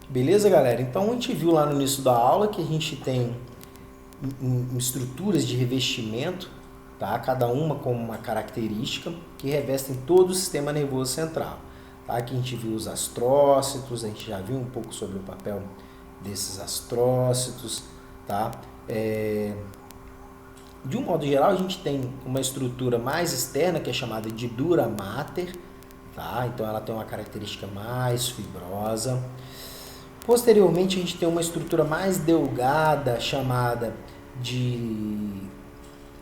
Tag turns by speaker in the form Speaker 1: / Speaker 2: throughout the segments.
Speaker 1: Beleza, galera? Então a gente viu lá no início da aula que a gente tem estruturas de revestimento, tá? Cada uma com uma característica que revestem todo o sistema nervoso central. Tá? Aqui a gente viu os astrócitos, a gente já viu um pouco sobre o papel desses astrócitos, tá? De um modo geral, a gente tem uma estrutura mais externa que é chamada de dura mater, tá? Então ela tem uma característica mais fibrosa. Posteriormente, a gente tem uma estrutura mais delgada chamada de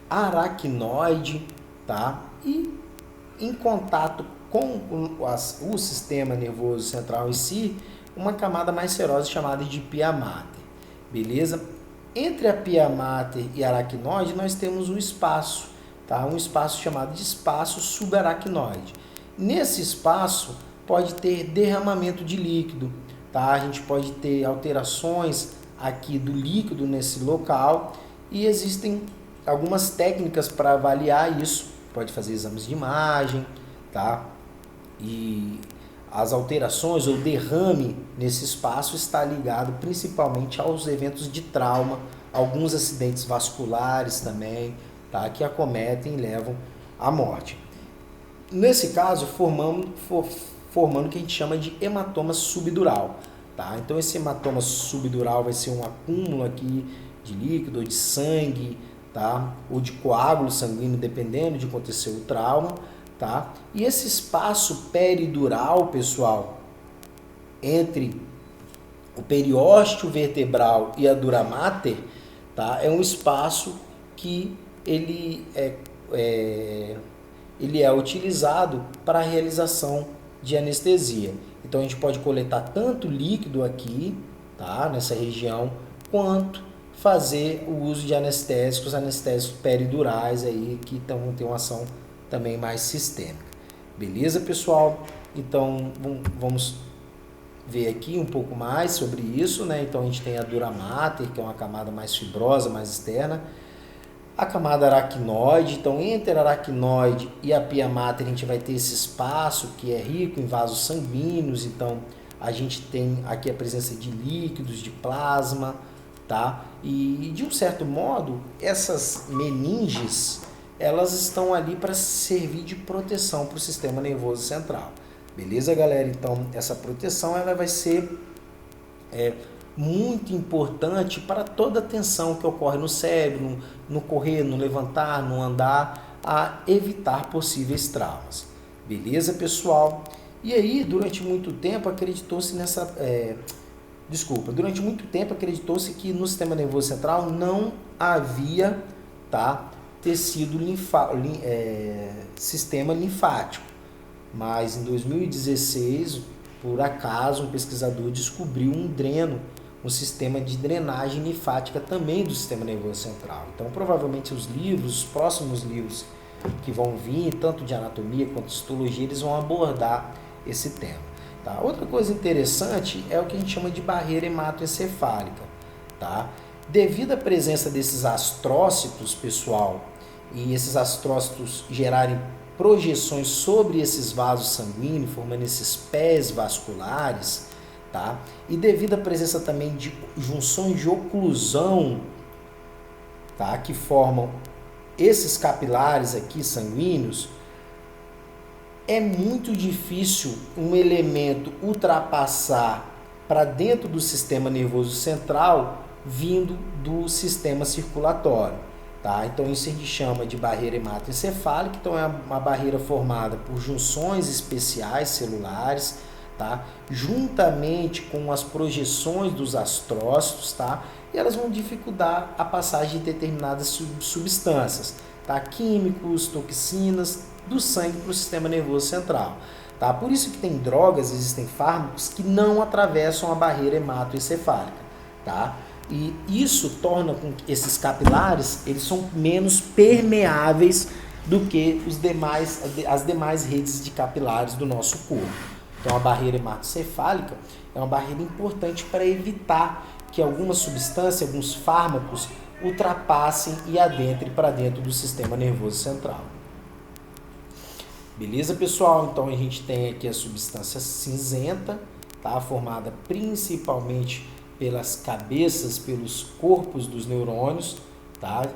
Speaker 1: aracnoide, tá? E em contato com o sistema nervoso central em si, uma camada mais serosa chamada de pia mater, beleza? Entre a pia mater e a aracnoide, nós temos um espaço, tá? Um espaço chamado de espaço subaracnoide. Nesse espaço pode ter derramamento de líquido, tá? A gente pode ter alterações aqui do líquido nesse local e existem algumas técnicas para avaliar isso. Pode fazer exames de imagem, tá? E as alterações ou derrame nesse espaço está ligado principalmente aos eventos de trauma, alguns acidentes vasculares também, tá? Que acometem e levam à morte. Nesse caso, formando o que a gente chama de hematoma subdural. Tá? Então esse hematoma subdural vai ser um acúmulo aqui de líquido ou de sangue, tá? Ou de coágulo sanguíneo, dependendo de acontecer o trauma. Tá? E esse espaço peridural, pessoal, entre o periósteo vertebral e a dura mater, tá? É um espaço que ele é utilizado para a realização de anestesia. Então a gente pode coletar tanto líquido aqui, tá, nessa região, quanto fazer o uso de anestésicos peridurais aí que tem uma ação também mais sistêmica. Beleza, pessoal? Então vamos ver aqui um pouco mais sobre isso, né? Então a gente tem a dura mater, que é uma camada mais fibrosa, mais externa. A camada aracnoide, então entre a aracnoide e a pia mater a gente vai ter esse espaço que é rico em vasos sanguíneos, então a gente tem aqui a presença de líquidos, de plasma, tá? E de um certo modo, essas meninges, elas estão ali para servir de proteção para o sistema nervoso central. Beleza, galera? Então essa proteção ela vai ser muito importante para toda a tensão que ocorre no cérebro, no correr, no levantar, no andar, a evitar possíveis traumas. Beleza, pessoal? E aí, durante muito tempo, acreditou-se que no sistema nervoso central não havia, tá, tecido sistema linfático. Mas em 2016, por acaso, um pesquisador descobriu um sistema de drenagem linfática também do sistema nervoso central. Então, provavelmente os próximos livros que vão vir, tanto de anatomia quanto de histologia, eles vão abordar esse tema. Tá? Outra coisa interessante é o que a gente chama de barreira hematoencefálica. Tá? Devido à presença desses astrócitos, pessoal, e esses astrócitos gerarem projeções sobre esses vasos sanguíneos, formando esses pés vasculares, tá? E devido à presença também de junções de oclusão, tá? Que formam esses capilares aqui sanguíneos, é muito difícil um elemento ultrapassar para dentro do sistema nervoso central vindo do sistema circulatório. Tá? Então isso a gente chama de barreira hematoencefálica, então é uma barreira formada por junções especiais celulares, tá? Juntamente com as projeções dos astrócitos, tá? E elas vão dificultar a passagem de determinadas substâncias, tá? Químicos, toxinas do sangue para o sistema nervoso central. Tá? Por isso que tem drogas, existem fármacos que não atravessam a barreira hematoencefálica. Tá? E isso torna com que esses capilares eles são menos permeáveis do que as demais redes de capilares do nosso corpo. Então a barreira hematoencefálica é uma barreira importante para evitar que alguma substância, alguns fármacos ultrapassem e adentrem para dentro do sistema nervoso central. Beleza, pessoal? Então a gente tem aqui a substância cinzenta, tá? Formada principalmente pelas cabeças, pelos corpos dos neurônios, tá?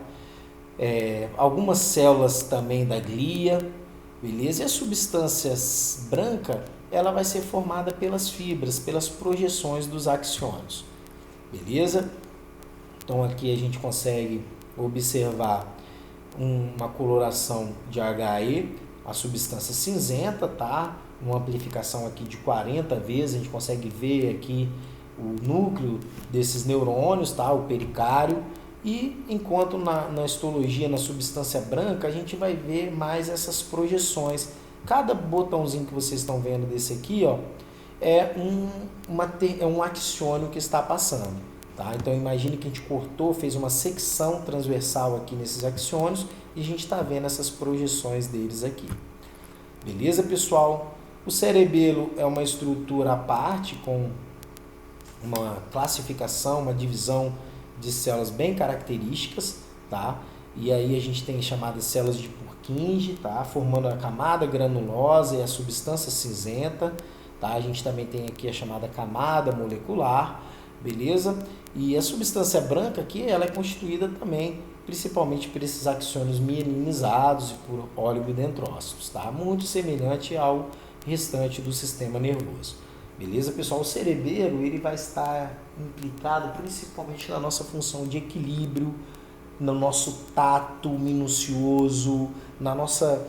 Speaker 1: Algumas células também da glia, beleza? E a substância branca, ela vai ser formada pelas fibras, pelas projeções dos axônios, beleza? Então aqui a gente consegue observar uma coloração de HE, a substância cinzenta, tá? Uma amplificação aqui de 40 vezes, a gente consegue ver aqui o núcleo desses neurônios, tá? O pericário. E enquanto na histologia, na substância branca, a gente vai ver mais essas projeções. Cada botãozinho que vocês estão vendo desse aqui, ó, é um axônio que está passando. Tá? Então imagine que a gente cortou, fez uma secção transversal aqui nesses axônios e a gente está vendo essas projeções deles aqui. Beleza, pessoal? O cerebelo é uma estrutura à parte com uma classificação, uma divisão de células bem características, tá? E aí a gente tem chamadas células de Purkinje, tá? Formando a camada granulosa e a substância cinzenta, tá? A gente também tem aqui a chamada camada molecular, beleza? E a substância branca aqui, ela é constituída também principalmente por esses axônios mielinizados e por oligodendrócitos, tá? Muito semelhante ao restante do sistema nervoso. Beleza, pessoal? O cerebelo, ele vai estar implicado principalmente na nossa função de equilíbrio, no nosso tato minucioso, na nossa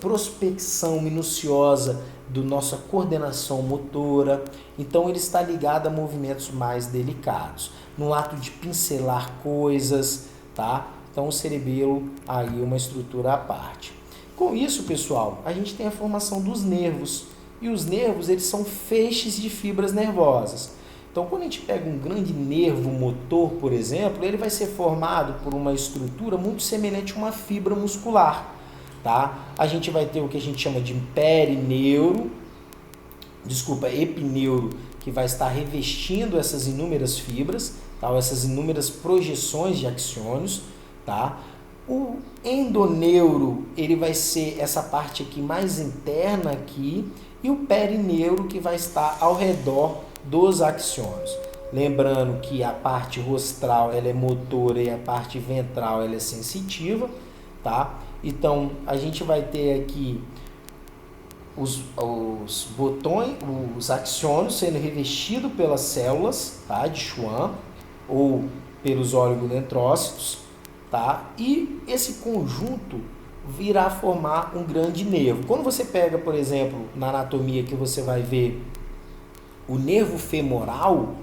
Speaker 1: prospecção minuciosa da nossa coordenação motora. Então ele está ligado a movimentos mais delicados, no ato de pincelar coisas, tá? Então o cerebelo aí é uma estrutura à parte. Com isso, pessoal, a gente tem a formação dos nervos. E os nervos, eles são feixes de fibras nervosas. Então, quando a gente pega um grande nervo motor, por exemplo, ele vai ser formado por uma estrutura muito semelhante a uma fibra muscular, tá? A gente vai ter o que a gente chama de epineuro, que vai estar revestindo essas inúmeras fibras, tá? Essas inúmeras projeções de axônios, tá? O endoneuro, ele vai ser essa parte aqui mais interna aqui, e o perineuro, que vai estar ao redor dos axônios. Lembrando que a parte rostral ela é motora e a parte ventral ela é sensitiva, tá? Então a gente vai ter aqui os botões, os axônios sendo revestidos pelas células, tá? De Schwann ou pelos oligodendrócitos, tá? E esse conjunto virá formar um grande nervo. Quando você pega, por exemplo, na anatomia que você vai ver o nervo femoral,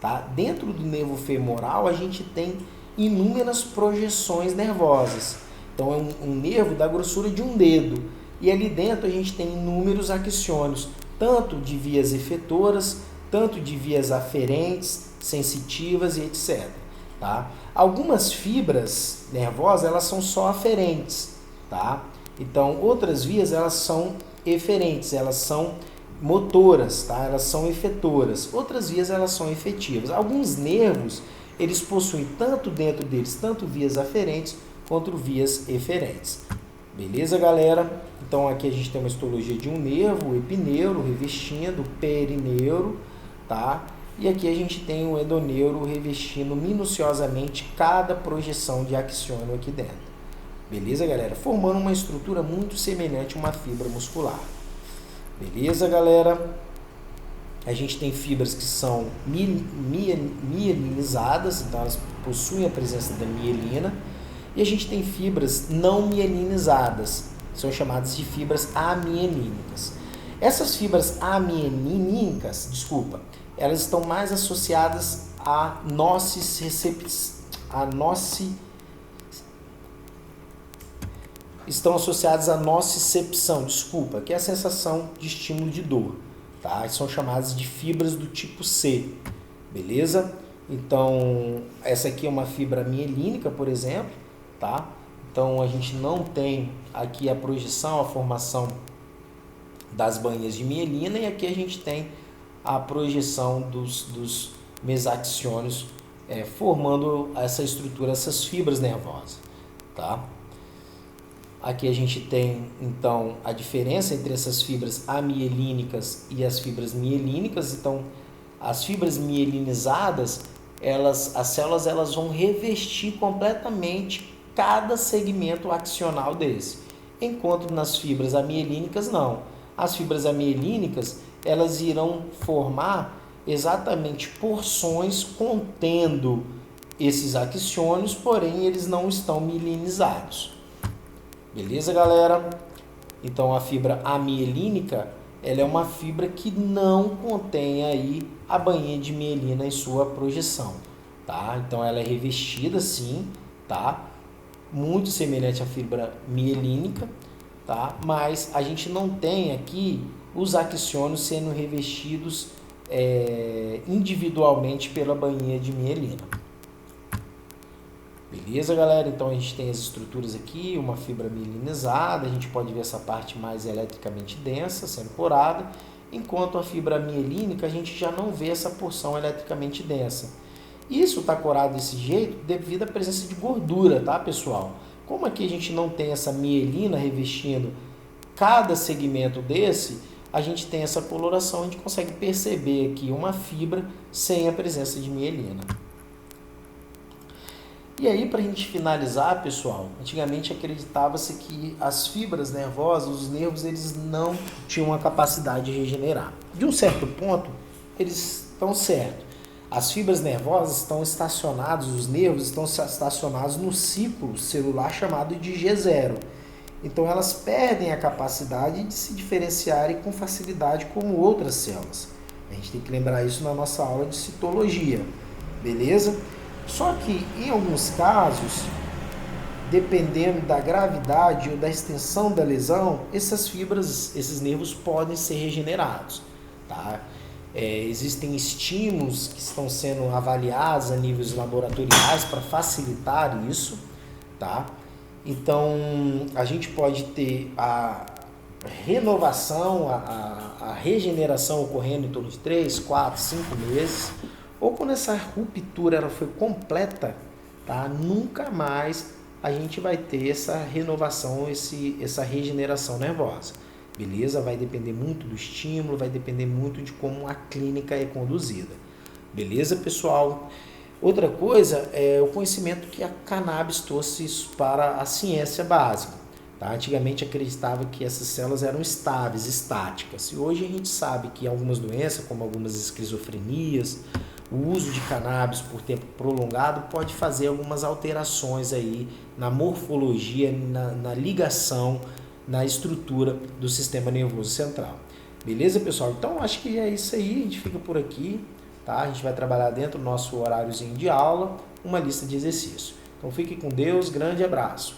Speaker 1: tá? Dentro do nervo femoral a gente tem inúmeras projeções nervosas. Então é um nervo da grossura de um dedo. E ali dentro a gente tem inúmeros axônios, tanto de vias efetoras, tanto de vias aferentes, sensitivas e etc. Tá? Algumas fibras nervosas elas são só aferentes. Tá? Então, outras vias elas são eferentes, elas são motoras, tá? Elas são efetoras. Outras vias elas são efetivas. Alguns nervos, eles possuem tanto dentro deles, tanto vias aferentes quanto vias eferentes. Beleza, galera? Então, aqui a gente tem uma histologia de um nervo, o epineuro revestindo o perineuro, tá? E aqui a gente tem o endoneuro revestindo minuciosamente cada projeção de axônio aqui dentro. Beleza, galera? Formando uma estrutura muito semelhante a uma fibra muscular. Beleza, galera? A gente tem fibras que são mielinizadas, então elas possuem a presença da mielina. E a gente tem fibras não mielinizadas, são chamadas de fibras amienínicas. Essas fibras amienínicas, elas estão mais associadas a estão associadas à nocicepção, que é a sensação de estímulo de dor, tá? São chamadas de fibras do tipo C, beleza? Então, essa aqui é uma fibra mielínica, por exemplo, tá? Então, a gente não tem aqui a projeção, a formação das banhas de mielina, e aqui a gente tem a projeção dos mesaxônios formando essa estrutura, essas fibras nervosas, tá? Aqui a gente tem, então, a diferença entre essas fibras amielínicas e as fibras mielínicas. Então, as fibras mielinizadas, as células elas vão revestir completamente cada segmento axonal desse. Enquanto nas fibras amielínicas, não. As fibras amielínicas, elas irão formar exatamente porções contendo esses axiônios, porém eles não estão mielinizados. Beleza, galera? Então a fibra amielínica, ela é uma fibra que não contém aí a bainha de mielina em sua projeção, tá? Então ela é revestida sim, tá? Muito semelhante à fibra mielínica, tá? Mas a gente não tem aqui os axiônios sendo revestidos individualmente pela bainha de mielina. Beleza, galera? Então a gente tem as estruturas aqui, uma fibra mielinizada, a gente pode ver essa parte mais eletricamente densa sendo porada, enquanto a fibra mielínica a gente já não vê essa porção eletricamente densa. Isso está corado desse jeito devido à presença de gordura, tá, pessoal? Como aqui a gente não tem essa mielina revestindo cada segmento desse, a gente tem essa coloração, a gente consegue perceber aqui uma fibra sem a presença de mielina. E aí, para a gente finalizar, pessoal, antigamente acreditava-se que as fibras nervosas, os nervos, eles não tinham a capacidade de regenerar. De um certo ponto, eles estão certos. As fibras nervosas estão estacionadas, os nervos estão estacionados no ciclo celular chamado de G0. Então, elas perdem a capacidade de se diferenciarem com facilidade como outras células. A gente tem que lembrar isso na nossa aula de citologia, beleza? Só que, em alguns casos, dependendo da gravidade ou da extensão da lesão, essas fibras, esses nervos podem ser regenerados, tá? Existem estímulos que estão sendo avaliados a níveis laboratoriais para facilitar isso, tá? Então, a gente pode ter a renovação, a regeneração ocorrendo em torno de 3, 4, 5 meses, ou quando essa ruptura ela foi completa, tá? Nunca mais a gente vai ter essa renovação, essa regeneração nervosa. Beleza? Vai depender muito do estímulo, vai depender muito de como a clínica é conduzida. Beleza, pessoal? Outra coisa é o conhecimento que a cannabis trouxe para a ciência básica. Tá? Antigamente acreditava que essas células eram estáveis, estáticas. E hoje a gente sabe que algumas doenças, como algumas esquizofrenias, o uso de cannabis por tempo prolongado pode fazer algumas alterações aí na morfologia, na ligação, na estrutura do sistema nervoso central. Beleza, pessoal? Então, acho que é isso aí. A gente fica por aqui, tá? A gente vai trabalhar dentro do nosso horáriozinho de aula, uma lista de exercícios. Então, fique com Deus. Grande abraço.